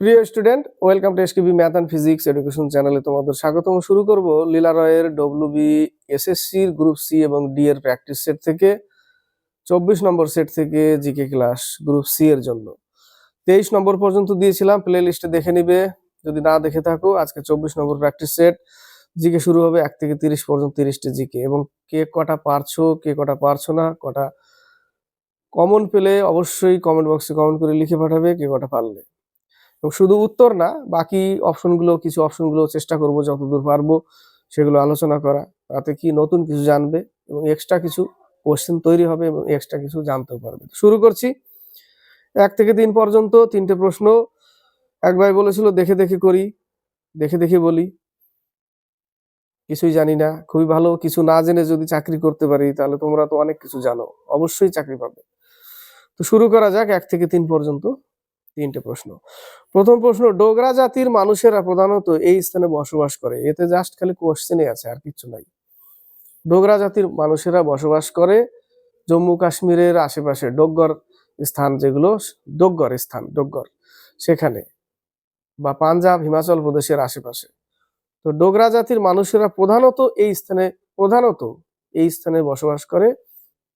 প্রিয় student, welcome to SKB math and physics education চ্যানেলে তোমাদের স্বাগতম। শুরু করব লীলা রয়ের ডব্লিউবি এসএসসির গ্রুপ সি এবং ডি এর প্র্যাকটিস সেট থেকে 24 নম্বর সেট থেকে জিকে ক্লাস গ্রুপ সি এর জন্য 23 নম্বর পর্যন্ত দিয়েছিলাম, প্লে লিস্টে দেখে নিবে যদি না দেখে থাকো। আজকে 24 নম্বর প্র্যাকটিস সেট, জিকে শুরু হবে 1 থেকে 30 পর্যন্ত, 30টি জিকে। এবং কে কটা পারছো কে কটা পারছো না, কটা কমন পেলে অবশ্যই কমেন্ট বক্সে কমেন্ট করে লিখে পাঠাবে কে কটা পারলে। এবং শুধু উত্তর না, বাকি কিছু অপশনগুলো চেষ্টা করব যতদূর পারবো সেগুলো আলোচনা করা, তাতে কি নতুন কিছু জানবে এবং এক্সট্রা কিছু কোশ্চেন তৈরি হবে এবং এক্সট্রা কিছু জানতেও পারবে। শুরু করছি 1 থেকে 3 পর্যন্ত 3টে প্রশ্ন। এক ভাই বলেছিল দেখে দেখে করি, দেখে দেখে বলি, কিছুই জানি না। খুবই ভালো, কিছু না জেনে যদি চাকরি করতে পারি তাহলে তোমরা তো অনেক কিছু জানো, অবশ্যই চাকরি পাবে। তো শুরু করা যাক 1 থেকে 3 পর্যন্ত 3টে প্রশ্ন। প্রথম প্রশ্ন, ডোগরা জাতির মানুষেরা প্রধানত এই স্থানে বসবাস করে। এতে জাস্ট খালি কোশ্চেনই আছে, আর কিছু নাই। ডোগরা জাতির মানুষেরা বসবাস করে জম্মু কাশ্মীরের আশেপাশে, ডোগর স্থান যেগুলো, ডোগর সেখানে, বা পাঞ্জাব হিমাচল প্রদেশের আশেপাশে। তো ডোগরা জাতির মানুষেরা প্রধানত এই স্থানে বসবাস করে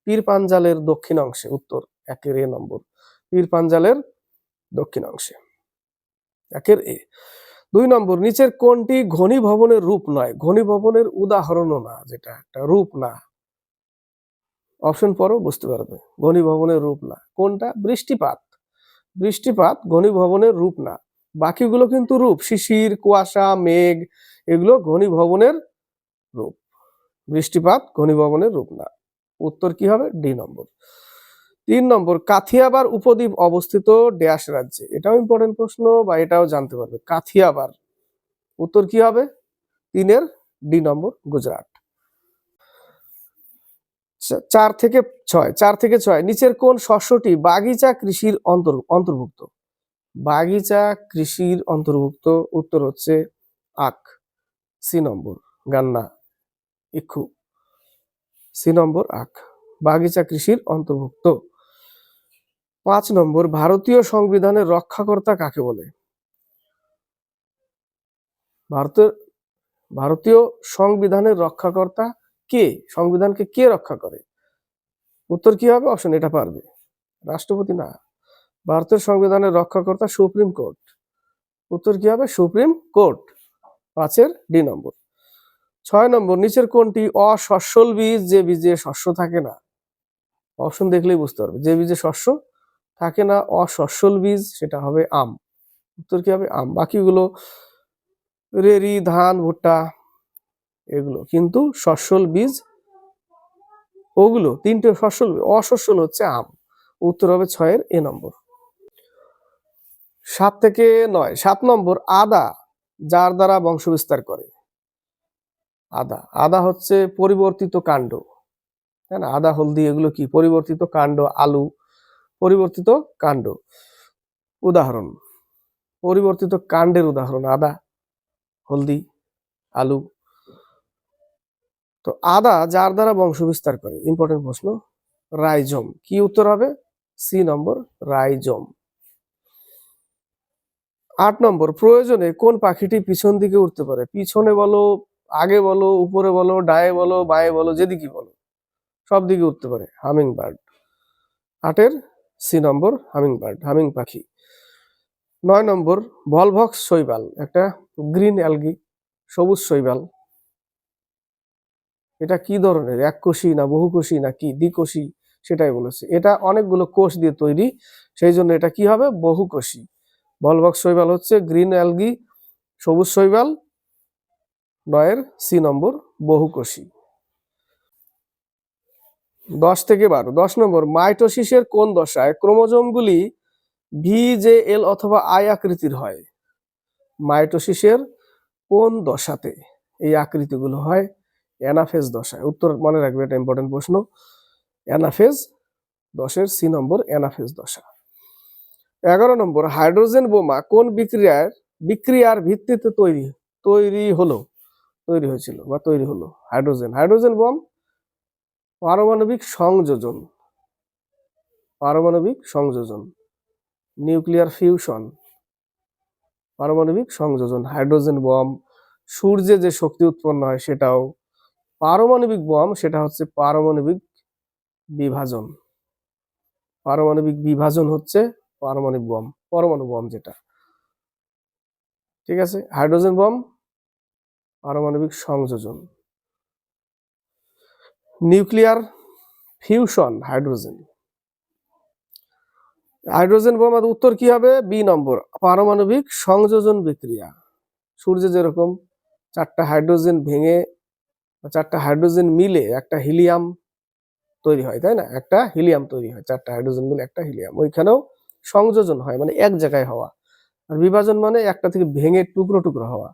পীর পাঞ্জালের দক্ষিণ অংশে। উত্তর 1 নম্বর, পীর পাঞ্জালের দক্ষিণ অংশে, 1 2 নম্বর, নিচের কোনটি ঘনীভবনের রূপ নয়? ঘনীভবনের উদাহরণও না, যেটা একটা রূপ না। অপশন পড়ো, বুঝতে পারবে। ঘনীভবনের রূপ না কোনটা? বৃষ্টিপাত ঘনীভবনের রূপ না। বাকিগুলো কিন্তু রূপ, শিশির, কুয়াশা, মেঘ, এগুলো ঘনীভবনের রূপ। বৃষ্টিপাত ঘনীভবনের রূপ না। উত্তর কি হবে? ডি নম্বর। 3 নম্বর, কাথিয়াবার উপদ্বীপ অবস্থিত ড্যাশ রাজ্যে। এটাও ইম্পর্টেন্ট প্রশ্ন, বা এটাও জানতে পারবে। কাথিয়াবার, উত্তর কি হবে? 3 ডি নম্বর, গুজরাট। 4 থেকে 6, নিচের কোন শস্যটি বাগিচা কৃষির অন্তর্ভুক্ত? বাগিচা কৃষির অন্তর্ভুক্ত, উত্তর হচ্ছে আখ, সি নম্বর, গান্না, ইক্ষু, সি নম্বর আখ, বাগিচা কৃষির অন্তর্ভুক্ত। 5 নম্বর, ভারতীয় সংবিধানের রক্ষাকর্তা কাকে বলে? ভারতীয় সংবিধানের রক্ষাকর্তা কে? সংবিধানকে কে রক্ষা করে? উত্তর কি হবে? অপশন এটা পারবে, রাষ্ট্রপতি না। ভারতের সংবিধানের রক্ষাকর্তা সুপ্রিম কোর্ট। উত্তর কি হবে? সুপ্রিম কোর্ট, 5 ডি নম্বর। 6 নম্বর, নিচের কোনটি অসস্যল বীজ, যে বীজে শস্য থাকে না? অপশন দেখলেই বুঝতে পারবে, যে বীজে শস্য থাকে না, অসস্যল বীজ, সেটা হবে আম। উত্তর কি হবে? আম। বাকিগুলো রেরি, ধান, ভুট্টা, এগুলো কিন্তু সস্যল বীজ, ওগুলো 3টে সস্যল, অসস্যল হচ্ছে আম। উত্তর হবে 6 এ নম্বর। 7 থেকে 9, 7 নম্বর, আদা যার দ্বারা বংশবিস্তার করে। আদা হচ্ছে পরিবর্তিত কাণ্ড, তাই না? আদা, হলদি, এগুলো কি? পরিবর্তিত কাণ্ড। আলু পরিবর্তিত কাণ্ড। উদাহরণ, পরিবর্তিত কাণ্ডের উদাহরণ আদা, হলদি, আলু। তো আদা যার দ্বারা বংশবিস্তার করে, ইম্পর্টেন্ট প্রশ্ন, রাইজোম। কি উত্তর হবে? সি নম্বর, রাইজোম। 8 নম্বর, প্রয়োজনে কোন পাখিটি পিছন দিকে উঠতে পারে? পিছনে বলো, আগে বলো, উপরে বলো, ডায়ে বলো, বায়ে বলো, যেদিকে বলো, সব দিকে উঠতে পারে। হামিং বার্ড, 8 সি নম্বর, হামিং বার্ড, হামিং পাখি। 9 নম্বর, ভলভক্স শৈবাল, একটা গ্রিন অ্যালগি, সবুজ শৈবাল। এটা কি ধরনের? এককোষী না বহুকোষী না কি দ্বিকোষী? সেটাই বলেছে। এটা অনেকগুলো কোষ দিয়ে তৈরি, সেই জন্য এটা কি হবে? বহুকোষী। ভলভক্স শৈবাল হচ্ছে গ্রিন অ্যালগি, সবুজ শৈবাল, 9 সি নম্বর, বহুকোষী। 10 থেকে 12, 10 নম্বর, মাইটোসিসের কোন দশায় ক্রোমোজোমগুলি VJL অথবা আই আকৃতির হয়? মাইটোসিসের কোন দশাতে এই আকৃতিগুলো হয়? অ্যানাফেজ দশায়। উত্তর মনে রাখবে, এটা ইম্পর্টেন্ট প্রশ্ন। অ্যানাফেজ, 10 সি নম্বর, অ্যানাফেজ দশা। 11 নম্বর, হাইড্রোজেন বোমা কোন বিক্রিয়ার ভিত্তিতে তৈরি হয়েছিল বা তৈরি হলো? হাইড্রোজেন বোম পারমাণবিক সংযোজন, নিউক্লিয়ার ফিউশন, পারমাণবিক সংযোজন। হাইড্রোজেন বম, সূর্যে যে শক্তি উৎপন্ন হয় সেটাও। পারমাণবিক বম সেটা হচ্ছে পারমাণবিক বিভাজন। পারমাণবিক বিভাজন হচ্ছে পারমাণবিক বম, পরমাণু বম যেটা। ঠিক আছে, হাইড্রোজেন বম পারমাণবিক সংযোজন। Nuclear fusion hydrogen. হাইড্রোজেন বোমার উত্তর কি হবে? বি নম্বর, পারমাণবিক সংযোজন বিক্রিয়া। সূর্যে যেরকম চারটা হাইড্রোজেন ভেঙে, চারটা হাইড্রোজেন মিলে একটা হিলিয়াম তৈরি হয়, তাই না? একটা হিলিয়াম তৈরি হয়, চারটা হাইড্রোজেন মিলে একটা হিলিয়াম। ওইখানেও সংযোজন হয়, মানে এক জায়গায় হওয়া। আর বিভাজন মানে একটা থেকে ভেঙে টুকরো টুকরো হওয়া।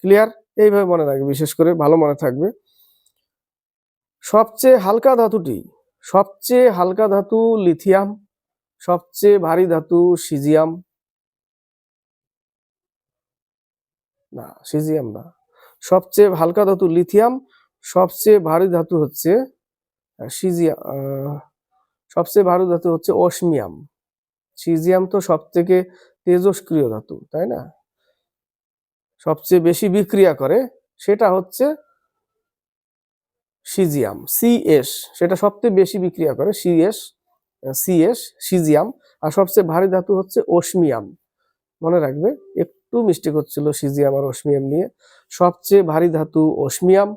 ক্লিয়ার? এইভাবে মনে রাখবে, বিশেষ করে ভালো মনে থাকবে। সবচেয়ে হালকা ধাতুটি, সবচেয়ে হালকা ধাতু লিথিয়াম, সবচেয়ে ভারী ধাতু সিজিয়াম। না, সিজিয়াম না। সবচেয়ে হালকা ধাতু লিথিয়াম, সবচেয়ে ভারী ধাতু হচ্ছে সিজিয়াম, সবচেয়ে ভারী ধাতু হচ্ছে অসমিয়াম। সিজিয়াম তো সব থেকে তেজস্ক্রিয় ধাতু, তাই না? সবচেয়ে বেশি বিক্রিয়া করে সেটা হচ্ছে সিজিয়াম, সিএস, সেটা সবচেয়ে বেশি বিক্রিয়া করে, সিএস সিজিয়াম। আর সবচেয়ে ভারী ধাতু হচ্ছে অসমিয়াম। মনে রাখবে, একটু মিস্টেক হচ্ছিল সিজিয়াম আর অসমিয়াম নিয়ে। সবচেয়ে ভারী ধাতু অসমিয়াম,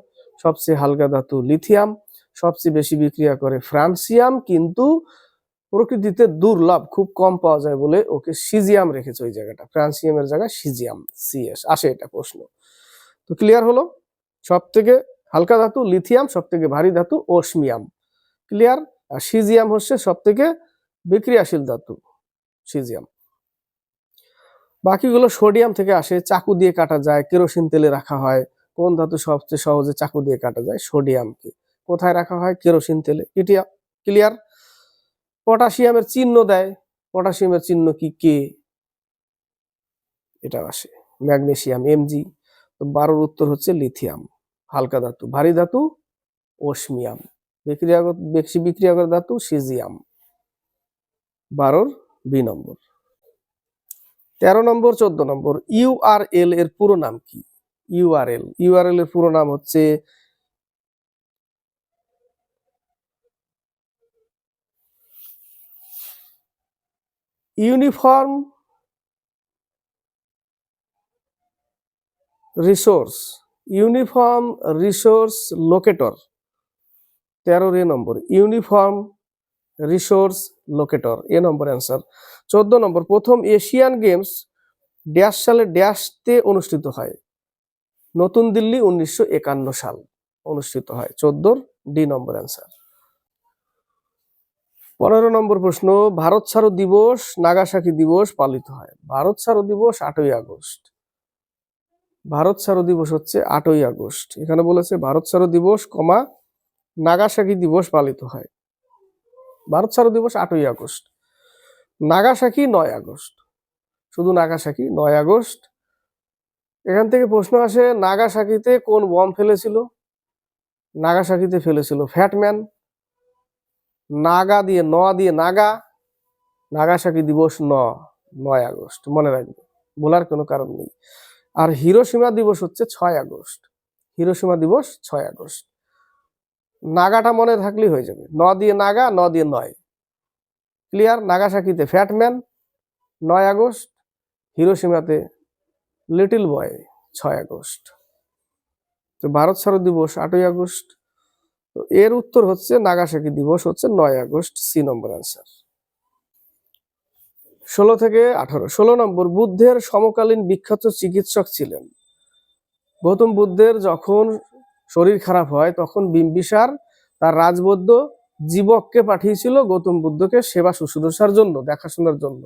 সবচেয়ে হালকা ধাতু লিথিয়াম, সবচেয়ে বেশি বিক্রিয়া করে ফ্রান্সিয়াম, কিন্তু প্রকৃতিতে দুর্লভ, খুব কম পাওয়া যায় বলে ওকে সিজিয়াম রেখেছে ওই জায়গাটা, ফ্রান্সিয়ামের জায়গায় সিজিয়াম, সিএস আসে এটা প্রশ্ন। তো ক্লিয়ার হলো? সব থেকে হালকা ধাতু লিথিয়াম, সব থেকে ভারী ধাতু অসমিয়াম। ক্লিয়ার? আর সিজিয়াম হচ্ছে সব থেকে বিক্রিয়াশীল ধাতু, সিজিয়াম। বাকিগুলো সোডিয়াম থেকে আসে, চাকু দিয়ে কাটা যায়, কেরোসিন তেলে রাখা হয়। কোন ধাতু সবচেয়ে সহজে চাকু দিয়ে কাটা যায়? সোডিয়ামকে। কোথায় রাখা হয়? কেরোসিন তেলে। ক্লিয়ার? পটাশিয়ামের চিহ্ন দেয়, পটাশিয়ামের চিহ্ন কি? কে। এটা আসে। Magnesium MG. তো 12 উত্তর হচ্ছে লিথিয়াম। হালকা ধাতু। ভারী ধাতু অসমিয়াম। বেশি বিক্রিয়াকর ধাতু সিজিয়াম। 12 বি নম্বর। 13 নম্বর 14 নম্বর, ইউআরএল এর পুরো নাম কি? ইউআরএল এর পুরো নাম হচ্ছে uniform resource, uniform resource locator. 13 নম্বর, ইউনিফর্ম রিসোর্স লোকেটর, এ নম্বর অ্যান্সার। 14 নম্বর, প্রথম এশিয়ান গেমস ড্যাশ সালে ড্যাশতে অনুষ্ঠিত হয়? নতুন দিল্লি, 1951 সাল অনুষ্ঠিত হয়। 14 ডি নম্বর অ্যান্সার। 15 নম্বর প্রশ্ন, ভারত ছাড়ো দিবস, নাগাসাকি দিবস পালিত হয়? ভারত ছাড়ো দিবস 8ই আগস্ট। ভারত ছাড়ো দিবস হচ্ছে 8ই আগস্ট। এখানে বলেছে ভারত ছাড়ো দিবস, নাগাসাকি দিবস পালিত হয়। ভারত ছাড়ো দিবস 8ই আগস্ট, নাগাসাকি 9 আগস্ট। শুধু নাগাসাকি 9 আগস্ট। এখান থেকে প্রশ্ন আসে, নাগাসাকিতে কোন বম ফেলেছিল? নাগাসাকিতে ফেলেছিল ফ্যাটম্যান। নাগা দিয়ে নাগা। নাগাসাকি দিবস 9 আগস্ট, মনে রাখবে, বলার কোনো কারণ নেই। আর হিরোশিমা দিবস হচ্ছে 6 আগস্ট। হিরোশিমা দিবস 6 আগস্ট। নাগাটা মনে থাকলেই হয়ে যাবে, দিয়ে নাগা, দিয়ে 9। Clear? নাগাসাকিতে fat man 9 August, হিরোশিমাতে little boy 6 August. তো ভারত ছাড়ো দিবস 8ই আগস্ট। তো এর উত্তর হচ্ছে নাগাসাকি দিবস হচ্ছে 9 আগস্ট, সি নম্বর অ্যান্সার। 16 থেকে 18। 16 নম্বর, বুদ্ধের সমকালীন বিখ্যাত চিকিৎসক ছিলেন? গৌতম বুদ্ধের যখন শরীর খারাপ হয় তখন বিম্বিসার তার রাজবৈদ্য জীবককে পাঠিয়েছিল গৌতম বুদ্ধকে সেবা শুশ্রূষার জন্য, দেখাশোনার জন্য।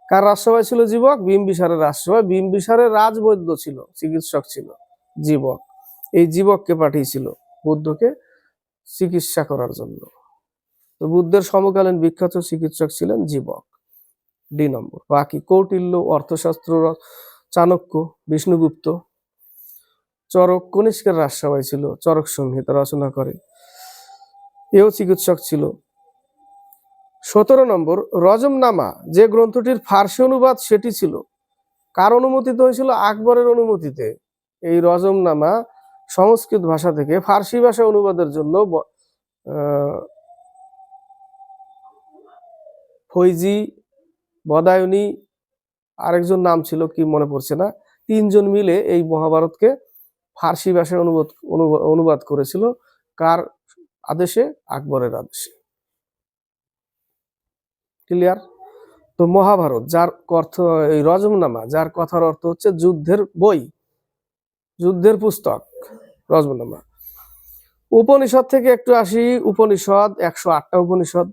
কার রাজসভায় ছিল জীবক? বিম্বিসারের রাজসভায়। বিম্বিসারের রাজবৈদ্য ছিল, চিকিৎসক ছিল জীবক। এই জীবককে পাঠিয়েছিল বুদ্ধকে চিকিৎসা করার জন্য। তো বুদ্ধের সমকালীন বিখ্যাত চিকিৎসক ছিলেন জীবক, ডি নম্বর। বাকি কৌটিল্য, অর্থশাস্ত্র, চাণক্য, বিষ্ণুগুপ্ত, চরক কনিষ্কের রাজসভায় ছিল, চরক সংহিতা রচনা করে, এও চিকিৎসক ছিল। 17 নম্বর, রজমনামা যে গ্রন্থটির ফার্সি অনুবাদ সেটি ছিল কার অনুমতিতে হয়েছিল? আকবরের অনুমতিতে। এই রজমনামা সংস্কৃত ভাষা থেকে ফার্সি ভাষা অনুবাদের জন্য ফৈজি, বদায়ুনি, আরেকজন নাম ছিল কি মনে পড়ছে না, তিনজন মিলে এই মহাভারতকে ফার্সি ভাষায় অনুবাদ করেছিল। কার আদেশে? আকবরের আদেশে। ক্লিয়ার? তো মহাভারত যার অর্থ, এই রজমনামা যার কথার অর্থ হচ্ছে যুদ্ধের বই, যুদ্ধের পুস্তক, রজমনামা। উপনিষদ থেকে একটু আসি। উপনিষদ 108টা উপনিষদ,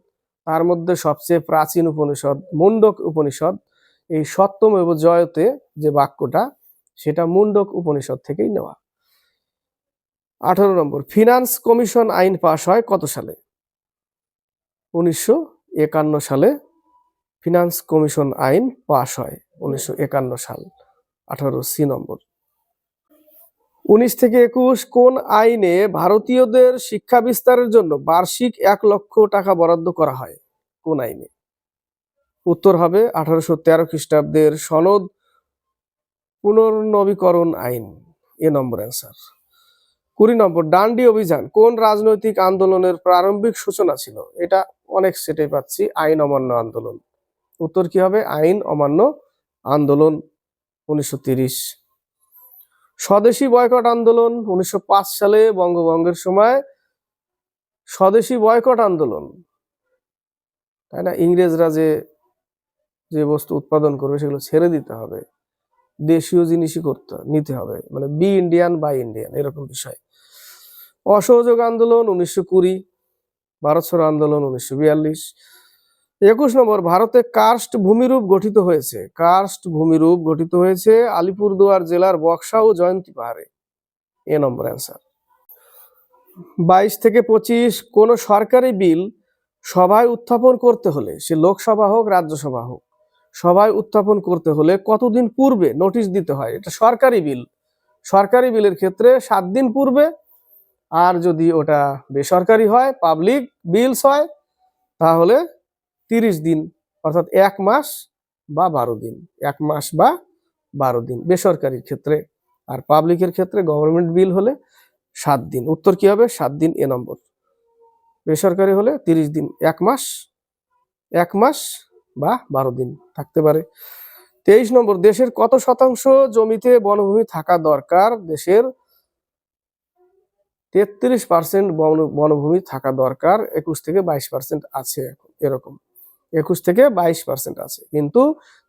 তার মধ্যে সবচেয়ে প্রাচীন উপনিষদ মুন্ডক উপনিষদ। এই সত্যমেব জয়তে যে বাক্যটা, সেটা মুন্ডক উপনিষদ থেকেই নেওয়া। 18 নম্বর, ফিনান্স কমিশন আইন পাশ হয় কত সালে? 1951 সালে ফিনান্স কমিশন আইন পাশ হয়, 1951 সাল। 18C নম্বর। 19 থেকে 21 কোন আইনে ভারতীয়দের শিক্ষা বিস্তারের জন্য বার্ষিক 1 লক্ষ টাকা বরাদ্দ করা হয়? কোন আইনে? উত্তর হবে 1813 খ্রিস্টাব্দের সনদ পুনর্নবীকরণ আইন, এ নম্বর অ্যান্সার। 20 নম্বর, ডান্ডি অভিযান কোন রাজনৈতিক আন্দোলনের প্রারম্ভিক সূচনা ছিল? এটা অনেক সেটে পাচ্ছি, আইন অমান্য আন্দোলন। উত্তর কি হবে? আইন অমান্য আন্দোলন, 1930। স্বদেশী বয়কট আন্দোলন 1905 সালে বঙ্গভঙ্গের সময়। স্বদেশী বয়কট আন্দোলন, তাই না? ইংরেজরা যে যে বস্তু উৎপাদন করবে সেগুলো ছেড়ে দিতে হবে, দেশীয় জিনিসই নিতে হবে, মানে বি ইন্ডিয়ান বাই ইন্ডিয়ান, এরকম বিষয়। অসহযোগ আন্দোলন 1920, ভারত ছাড়ো আন্দোলন 1942। 21 নম্বর, ভারতে কার্স্ট ভূমিরূপ গঠিত হয়েছে। কার্স্ট ভূমিরূপ গঠিত হয়েছে আলিপুরদুয়ার জেলার বক্সা ও জয়ন্তী পাহাড়ে, এ নম্বর অ্যান্সার। 22 থেকে 25 কোন সরকারি বিল সভায় উত্থাপন করতে হলে, সে লোকসভা হোক রাজ্যসভা হোক, সভায় উত্থাপন করতে হলে কতদিন পূর্বে নোটিশ দিতে হয়? এটা সরকারি বিল। সরকারি বিলের ক্ষেত্রে 7 দিন পূর্বে, আর যদি ওটা বেসরকারি হয়, পাবলিক বিলস হয়, তাহলে 30 দিন, অর্থাৎ 1 মাস বা 12 দিন। 1 মাস বা 12 দিন বেসরকারির ক্ষেত্রে, আর পাবলিকের ক্ষেত্রে গভর্নমেন্ট বিল হলে 7 দিন। উত্তর কি হবে? 7 দিন, এ নম্বর। বেসরকারি হলে 30 দিন, 1 মাস বা 12 দিন থাকতে পারে। 23 নম্বর, দেশের কত শতাংশ জমিতে বনভূমি থাকা দরকার? দেশের 33% বনভূমি থাকা দরকার। 21 থেকে 22% আছে এখন, এরকম 21 থেকে 22% আছে, কিন্তু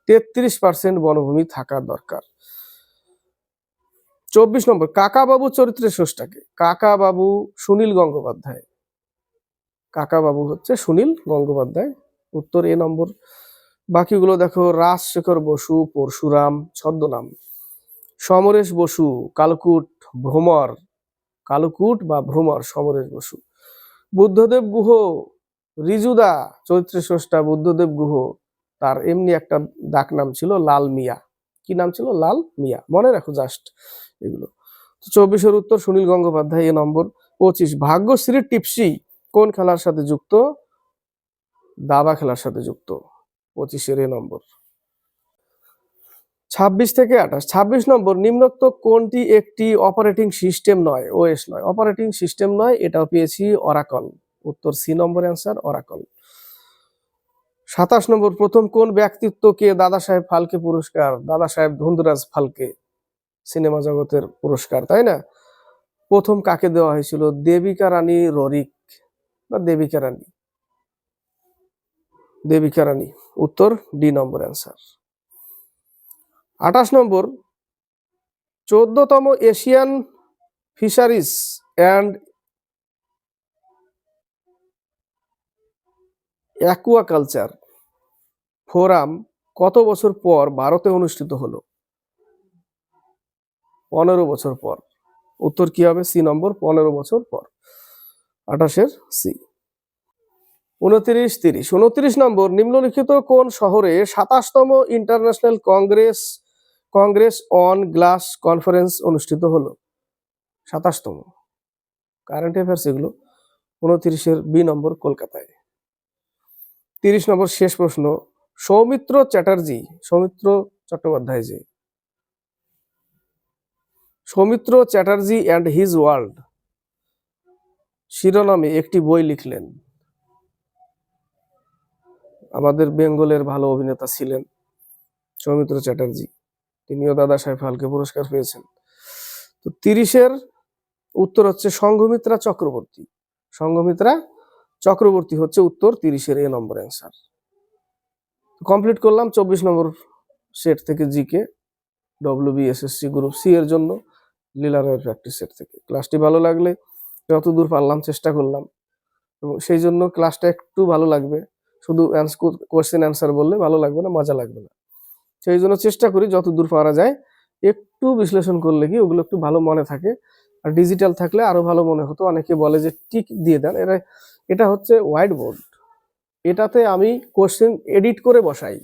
33% বনভূমি থাকা দরকার। 24 নম্বর, কাকাবাবু চরিত্রের স্রষ্টাকে? কাকাবাবু সুনীল গঙ্গোপাধ্যায়। কাকাবাবু হচ্ছে সুনীল গঙ্গোপাধ্যায়, উত্তর এ নম্বর। বাকিগুলো দেখো, রাজশেখর বসু পরশুরাম ছদ্মনাম, সমরেশ বসু কালকুট ভ্রমর, কালকুট বা ভ্রমর, সমরেশ বসু। বুদ্ধদেব গুহ রিজুদা চরিত্রের স্রষ্টা বুদ্ধদেব গুহ, তার এমনি একটা ডাক নাম ছিল লাল মিয়া। কি নাম ছিল? লাল মিয়া, মনে রাখো জাস্ট এগুলো। 24-এর উত্তর সুনীল গঙ্গোপাধ্যায়, এ নম্বর। 25, ভাগ্যশ্রী টিপসি কোন খেলার সাথে যুক্ত? দাবা খেলার সাথে যুক্ত, 25-এর এ নম্বর। 26 থেকে 28। 26 নম্বর, নিম্নোক্ত কোনটি একটি অপারেটিং সিস্টেম নয়? ওএস নয়, অপারেটিং সিস্টেম নয়, এটাও পেয়েছি অরাকল, উত্তর সি নম্বর অ্যান্সার, অরাকল। 27 নম্বর, প্রথম কোন ব্যক্তিত্বকে দাদা সাহেব ফালকে পুরস্কার? দাদা সাহেব ধুন্দরাজ ফালকে, সিনেমা জগতের পুরস্কার, তাই না? প্রথম কাকে দেওয়া হয়েছিল? দেবিকা রানী ররিক বা দেবিকা রানী, দেবিকা রানী, উত্তর ডি নম্বর অ্যান্সার। 28 নম্বর, 14তম Asian fisheries and aquaculture forum কত বছর পর ভারতে অনুষ্ঠিত হলো? 15 বছর পর। উত্তর কি হবে? সি নম্বর, 15 বছর পর। 28-এর সি। 29, 30। 29 নম্বর, নিম্নলিখিত কোন শহরে 27তম international congress on glass conference অনুষ্ঠিত হলো? 27তম, কারেন্ট অ্যাফেয়ার্স এগুলো। 29-এর বি নম্বর, কলকাতায়। 30 নম্বর, শেষ প্রশ্ন, সৌমিত্র চট্টোপাধ্যায় যে Soumitra Chatterjee and his world শিরোনামে একটি বই লিখলেন। আমাদের বেঙ্গলের ভালো অভিনেতা ছিলেন সৌমিত্র চ্যাটার্জি, তিনিও দাদা সাহেব ফালকে পুরস্কার পেয়েছেন। তো 30-এর উত্তর হচ্ছে সংঘমিত্রা চক্রবর্তী। সংঘমিত্রা চক্রবর্তী হচ্ছে উত্তর, 30-এর এ নম্বর অ্যান্সার। কমপ্লিট করলাম 24 নম্বর সেট থেকে জিকে ডব্লিউবিএসএসসি গ্রুপ সি এর জন্য লীলা রয়ের প্র্যাকটিস সেট থেকে। ক্লাসটি ভালো লাগলে যতদূর পারলাম চেষ্টা করলাম, এবং সেই জন্য ক্লাসটা একটু ভালো লাগবে। শুধু কোয়েশ্চেন অ্যান্সার বললে ভালো লাগবে না, মজা লাগবে না। সেই জন্য চেষ্টা করি যতদূর পারা যায় একটু বিশ্লেষণ করলে কি ওগুলো একটু ভালো মনে থাকে। আর ডিজিটাল থাকলে আরো ভালো মনে হতো। অনেকে বলে যে টিক দিয়ে দেন, এটা হচ্ছে হোয়াইট বোর্ড, এটাতে আমি কোশ্চেন এডিট করে বসাই।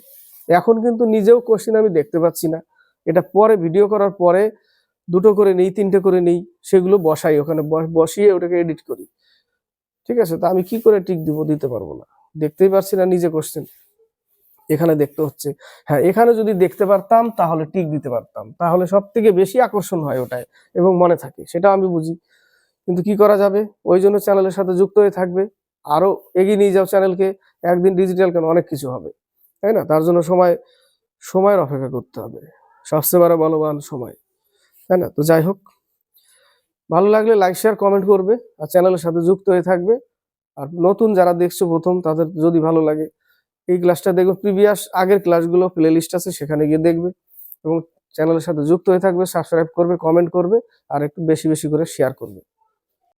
এখন কিন্তু নিজেও কোশ্চেন আমি দেখতে পাচ্ছি না, এটা পরে ভিডিও করার পরে 2টো করে নেই, 3টে করে নেই, সেগুলো বসাই ওখানে, বসিয়ে ওটাকে এডিট করি। ঠিক আছে, তা আমি কি করে টিক দিব? দিতে পারবো না, দেখতেই পারছি না নিজে কোশ্চেন, এখানে দেখতে হচ্ছে। হ্যাঁ, এখানে যদি দেখতে পারতাম তাহলে টিক দিতে পারতাম, তাহলে সব থেকে বেশি আকর্ষণ হয় ওটায় এবং মনে থাকে, সেটা আমি বুঝি। কিন্তু কি করা যাবে, ওই জন্য চ্যানেলের সাথে যুক্ত হয়ে থাকবে, আরো এগিয়ে নিয়ে যাও চ্যানেলকে। একদিন ডিজিটাল কেন, অনেক কিছু হবে, তাই না? তার জন্য সময়ের অপেক্ষা করতে হবে, সবচেয়ে বড় বলবান সময়, তাই না? তো যাই হোক, ভালো লাগলে লাইক শেয়ার কমেন্ট করবে আর চ্যানেলের সাথে যুক্ত হয়ে থাকবে। আর নতুন যারা দেখছো প্রথম, তাদের যদি ভালো লাগে এই ক্লাসটা দেখবে, প্রিভিয়াস আগের ক্লাসগুলো প্লে লিস্ট আছে, সেখানে গিয়ে দেখবে এবং চ্যানেলের সাথে যুক্ত হয়ে থাকবে, সাবস্ক্রাইব করবে, কমেন্ট করবে আর একটু বেশি বেশি করে শেয়ার করবে।